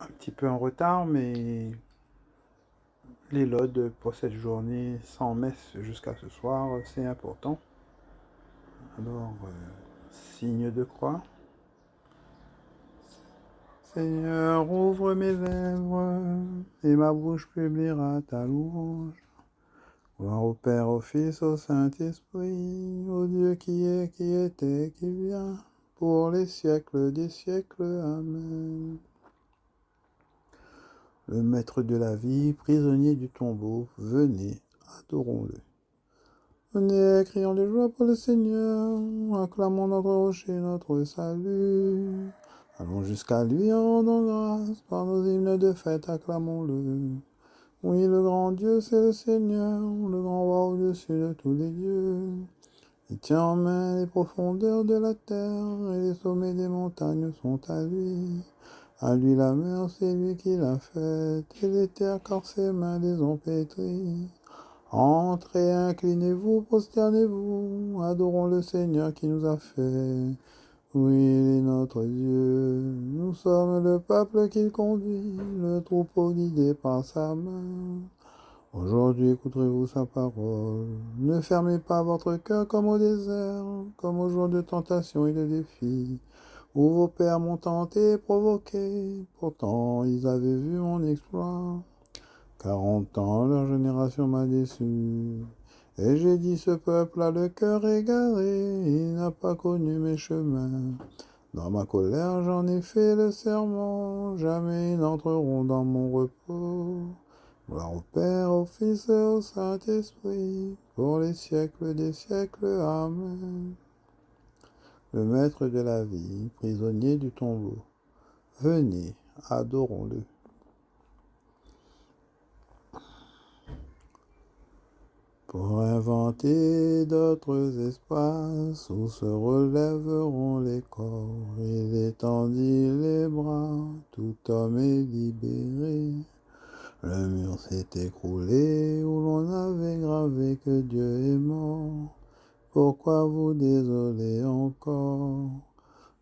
un petit peu en retard, mais les laudes pour cette journée sans messe jusqu'à ce soir, c'est important. Alors, signe de croix. Seigneur, ouvre mes lèvres, et ma bouche publiera ta louange. Gloire au Père, au Fils, au Saint-Esprit, au Dieu qui est, qui était, qui vient, pour les siècles des siècles. Amen. Le Maître de la vie, prisonnier du tombeau, venez, adorons-le. Venez, crions de joie pour le Seigneur, acclamons notre rocher, notre salut. Allons jusqu'à lui en rendant grâce, par nos hymnes de fête, acclamons-le. Oui, le grand Dieu, c'est le Seigneur, le grand roi au-dessus de tous les dieux. Il tient en main les profondeurs de la terre, et les sommets des montagnes sont à lui. À lui la mer, c'est lui qui l'a faite, et les terres, car ses mains les ont pétries. Entrez, inclinez-vous, prosternez-vous, adorons le Seigneur qui nous a fait. Oui, il est notre Dieu, nous sommes le peuple qu'il conduit, le troupeau guidé par sa main. Aujourd'hui, écouterez-vous sa parole. Ne fermez pas votre cœur comme au désert, comme au jour de tentation et de défi, où vos pères m'ont tenté et provoqué. Pourtant, ils avaient vu mon exploit. 40 ans, leur génération m'a déçu. Et j'ai dit, ce peuple a le cœur égaré, il n'a pas connu mes chemins. Dans ma colère, j'en ai fait le serment, jamais ils n'entreront dans mon repos. Gloire au Père, au Fils et au Saint-Esprit, pour les siècles des siècles. Amen. Le Maître de la vie, prisonnier du tombeau, venez, adorons-le. Pour inventer d'autres espaces où se relèveront les corps, il étendit les bras, tout homme est libéré. Le mur s'est écroulé où l'on avait gravé que Dieu est mort. Pourquoi vous désolez encore?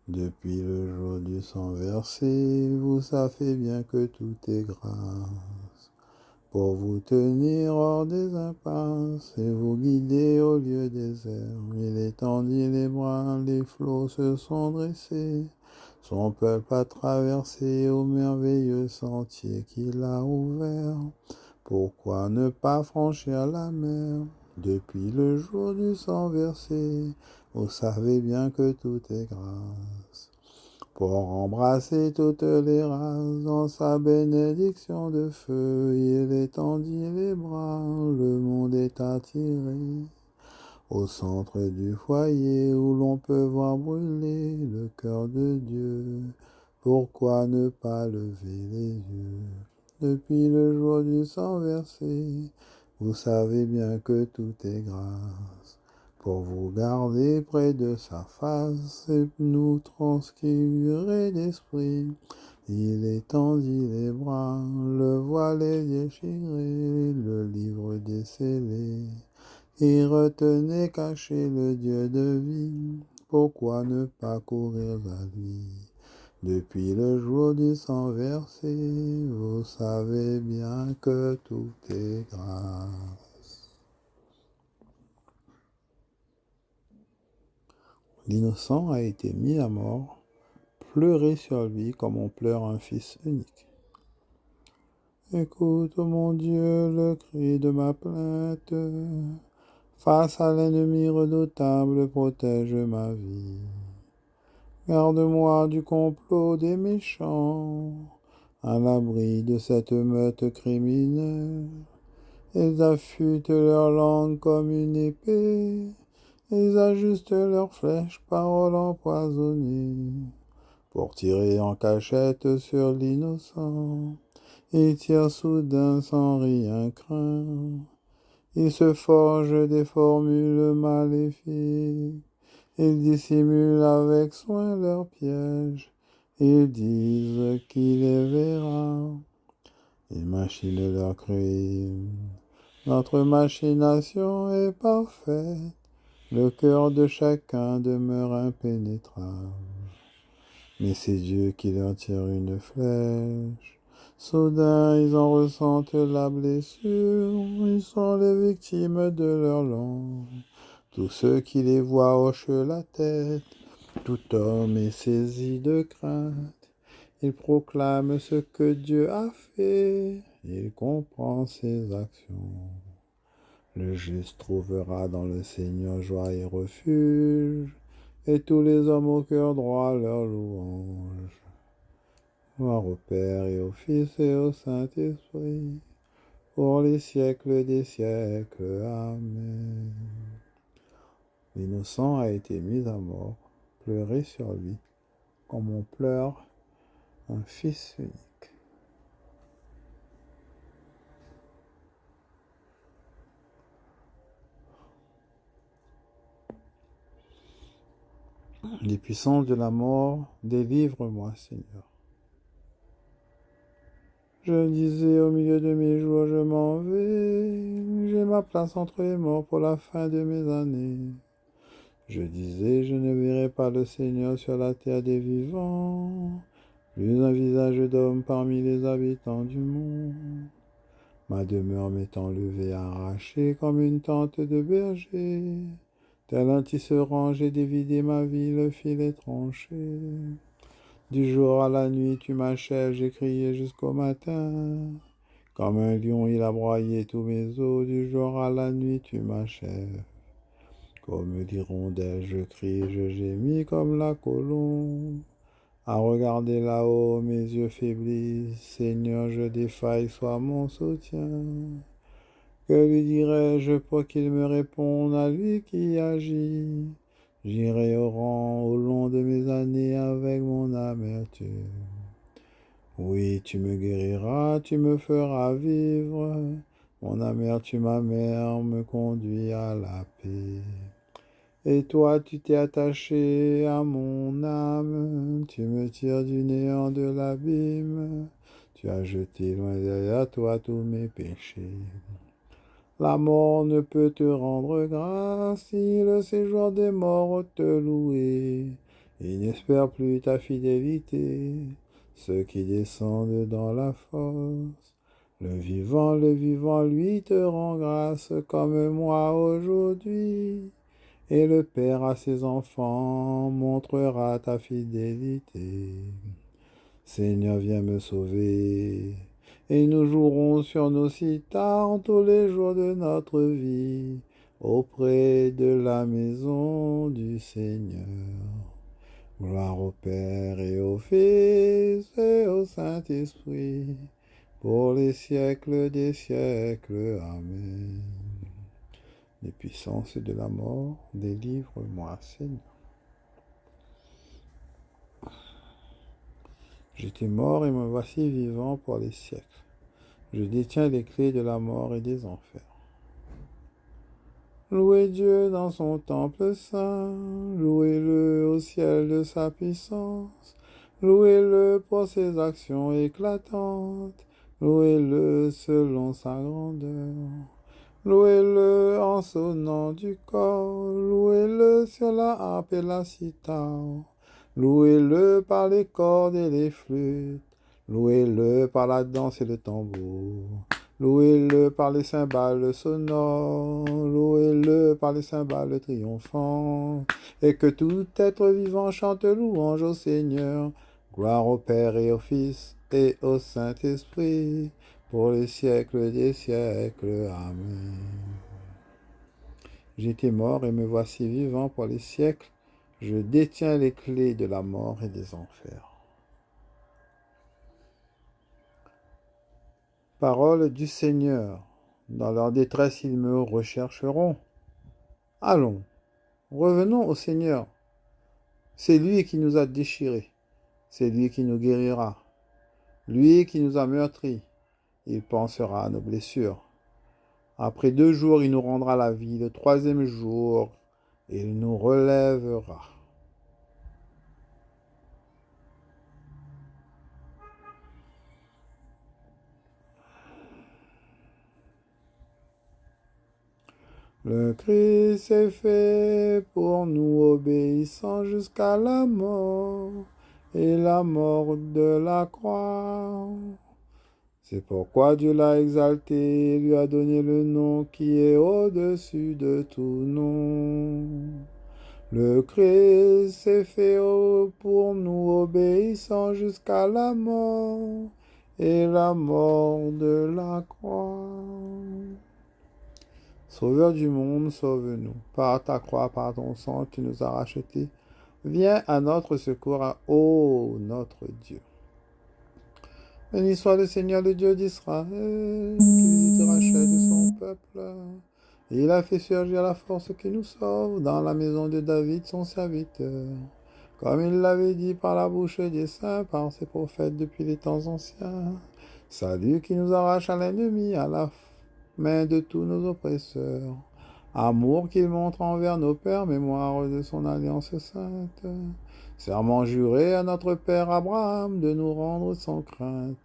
Depuis le jour du sang versé, vous savez bien que tout est grâce. Pour vous tenir hors des impasses et vous guider au lieu désert, il étendit les bras, les flots se sont dressés. Son peuple a traversé au merveilleux sentier qu'il a ouvert. Pourquoi ne pas franchir la mer? Depuis le jour du sang versé, vous savez bien que tout est grâce. Pour embrasser toutes les races dans sa bénédiction de feu, il étendit les bras, le monde est attiré. Au centre du foyer où l'on peut voir brûler le cœur de Dieu, pourquoi ne pas lever les yeux? Depuis le jour du sang versé, vous savez bien que tout est grâce. Pour vous garder près de sa face et nous transfigurer d'esprit, il étendit les bras, le voile est déchiré, le livre décellé. Il retenait caché le Dieu de vie, pourquoi ne pas courir à lui? Depuis le jour du sang versé, vous savez bien que tout est grâce. L'innocent a été mis à mort, pleurez sur lui comme on pleure un fils unique. Écoute, mon Dieu, le cri de ma plainte. Face à l'ennemi redoutable, protège ma vie. Garde-moi du complot des méchants, à l'abri de cette meute criminelle. Ils affûtent leur langue comme une épée, ils ajustent leurs flèches, paroles empoisonnées, pour tirer en cachette sur l'innocent. Ils tirent soudain sans rien craindre. Ils se forgent des formules maléfiques. Ils dissimulent avec soin leurs pièges. Ils disent qui les verra. Ils machinent leurs crimes. Notre machination est parfaite. Le cœur de chacun demeure impénétrable. Mais c'est Dieu qui leur tire une flèche. Soudain, ils en ressentent la blessure. Ils sont les victimes de leur langue. Tous ceux qui les voient hochent la tête. Tout homme est saisi de crainte. Il proclame ce que Dieu a fait. Il comprend ses actions. Le juste trouvera dans le Seigneur joie et refuge, et tous les hommes au cœur droit leur louange. Gloire au Père et au Fils et au Saint-Esprit, pour les siècles des siècles. Amen. L'innocent a été mis à mort. Pleurez sur lui, comme on pleure un fils unique. Les puissances de la mort, délivre-moi, Seigneur. Je disais au milieu de mes jours, je m'en vais, j'ai ma place entre les morts pour la fin de mes années. Je disais, je ne verrai pas le Seigneur sur la terre des vivants, plus un visage d'homme parmi les habitants du monde. Ma demeure m'est enlevée, arrachée comme une tente de berger. Tel un tisserand, j'ai dévidé ma vie, le fil est tranché. Du jour à la nuit, tu m'achèves, j'ai crié jusqu'au matin. Comme un lion, il a broyé tous mes os, du jour à la nuit, tu m'achèves. Comme l'hirondelle, je crie, je gémis comme la colombe. À regarder là-haut, mes yeux faiblissent. Seigneur, je défaille, sois mon soutien. Que lui dirai-je pour qu'il me réponde à lui qui agit? J'irai au rang au long de mes années avec mon amertume. Oui, tu me guériras, tu me feras vivre. Mon amertume amère me conduit à la paix. Et toi, tu t'es attaché à mon âme, tu me tires du néant de l'abîme. Tu as jeté loin derrière toi tous mes péchés. La mort ne peut te rendre grâce si le séjour des morts te louer. Ils n'espèrent plus ta fidélité, ceux qui descendent dans la fosse. Le vivant, lui te rend grâce comme moi aujourd'hui. Et le Père à ses enfants montrera ta fidélité. Seigneur, viens me sauver, et nous jouerons sur nos cithars tous les jours de notre vie, auprès de la maison du Seigneur. Gloire au Père et au Fils et au Saint-Esprit, pour les siècles des siècles. Amen. Les puissances de la mort, délivre-moi, Seigneur. J'étais mort et me voici vivant pour les siècles. Je détiens les clés de la mort et des enfers. Louez Dieu dans son temple saint, louez-le au ciel de sa puissance, louez-le pour ses actions éclatantes, louez-le selon sa grandeur. Louez-le en sonnant du corps, louez-le sur la harpe et la cithare, louez-le par les cordes et les flûtes, louez-le par la danse et le tambour, louez-le par les cymbales sonores, louez-le par les cymbales triomphants, et que tout être vivant chante louange au Seigneur. Gloire au Père et au Fils et au Saint-Esprit, pour les siècles des siècles. Amen. J'étais mort et me voici vivant pour les siècles. Je détiens les clés de la mort et des enfers. Parole du Seigneur. Dans leur détresse, ils me rechercheront. Allons, revenons au Seigneur. C'est lui qui nous a déchirés. C'est lui qui nous guérira. Lui qui nous a meurtris. Il pensera à nos blessures. Après 2 jours, il nous rendra la vie. Le 3e jour, il nous relèvera. Le Christ s'est fait pour nous obéissant jusqu'à la mort. et la mort de la croix. C'est pourquoi Dieu l'a exalté et lui a donné le nom qui est au-dessus de tout nom. Le Christ s'est fait pour nous obéissant jusqu'à la mort et la mort de la croix. Sauveur du monde, sauve-nous. Par ta croix, par ton sang, tu nous as rachetés. Viens à notre secours, ô notre Dieu. Béni soit le Seigneur, le Dieu d'Israël, qui visite et rachète son peuple. Et il a fait surgir la force qui nous sauve dans la maison de David, son serviteur, comme il l'avait dit par la bouche des saints, par ses prophètes depuis les temps anciens. Salut qui nous arrache à l'ennemi, à la main de tous nos oppresseurs. Amour qu'il montre envers nos pères, mémoire de son alliance sainte. Serment juré à notre père Abraham de nous rendre sans crainte,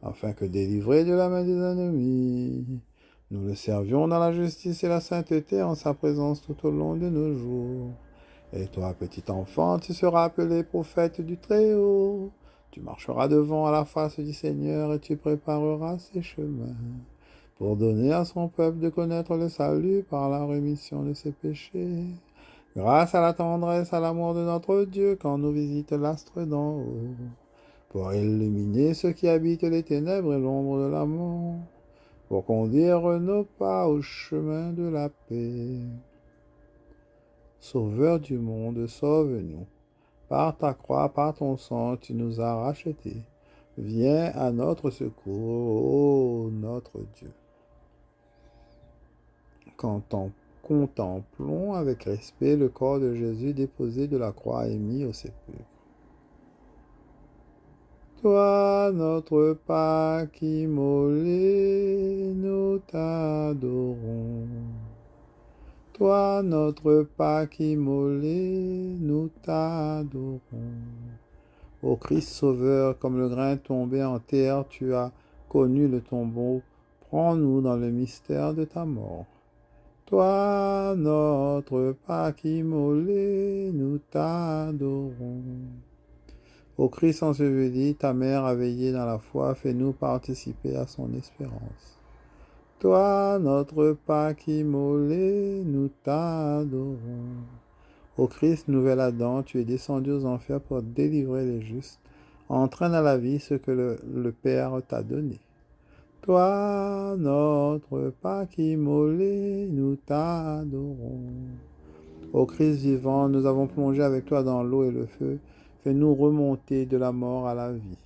afin que délivrés de la main des ennemis, nous le servions dans la justice et la sainteté en sa présence tout au long de nos jours. Et toi, petit enfant, tu seras appelé prophète du Très-Haut. Tu marcheras devant à la face du Seigneur et tu prépareras ses chemins, pour donner à son peuple de connaître le salut par la rémission de ses péchés, grâce à la tendresse, à l'amour de notre Dieu, quand nous visite l'astre d'en haut, pour illuminer ceux qui habitent les ténèbres et l'ombre de la mort, pour conduire nos pas au chemin de la paix. Sauveur du monde, sauve-nous. Par ta croix, par ton sang, tu nous as rachetés. Viens à notre secours, ô notre Dieu. Contemplons avec respect le corps de Jésus déposé de la croix et mis au sépulcre. Toi, notre Pâque immolé, nous t'adorons. Toi, notre Pâque immolé, nous t'adorons. Ô Christ Sauveur, comme le grain tombé en terre, tu as connu le tombeau. Prends-nous dans le mystère de ta mort. Toi, notre Pâque immolé, nous t'adorons. Ô Christ enseveli, ta mère a veillé dans la foi, fais-nous participer à son espérance. Toi, notre Pâque immolé, nous t'adorons. Ô Christ, nouvel Adam, tu es descendu aux enfers pour délivrer les justes. Entraîne à la vie ce que le Père t'a donné. Toi, notre Pâque immolé, nous t'adorons. Ô Christ vivant, nous avons plongé avec toi dans l'eau et le feu. Fais-nous remonter de la mort à la vie.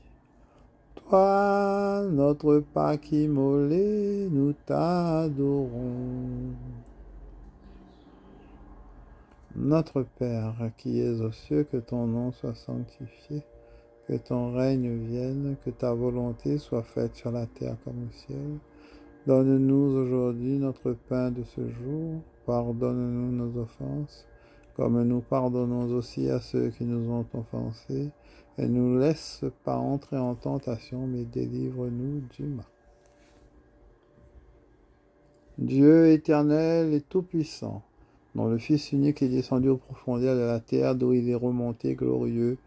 Toi, notre Pâque immolé, nous t'adorons. Notre Père, qui es aux cieux, que ton nom soit sanctifié, que ton règne vienne, que ta volonté soit faite sur la terre comme au ciel. Donne-nous aujourd'hui notre pain de ce jour. Pardonne-nous nos offenses, comme nous pardonnons aussi à ceux qui nous ont offensés. Et ne nous laisse pas entrer en tentation, mais délivre-nous du mal. Dieu éternel et tout-puissant, dont le Fils unique est descendu aux profondeurs de la terre, d'où il est remonté glorieux,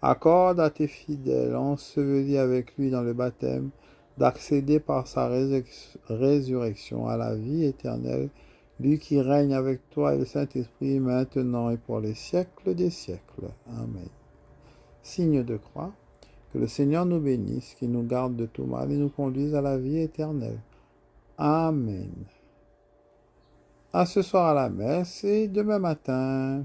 accorde à tes fidèles, ensevelis avec lui dans le baptême, d'accéder par sa résurrection à la vie éternelle, lui qui règne avec toi et le Saint-Esprit, maintenant et pour les siècles des siècles. Amen. Signe de croix, que le Seigneur nous bénisse, qu'il nous garde de tout mal et nous conduise à la vie éternelle. Amen. À ce soir à la messe et demain matin.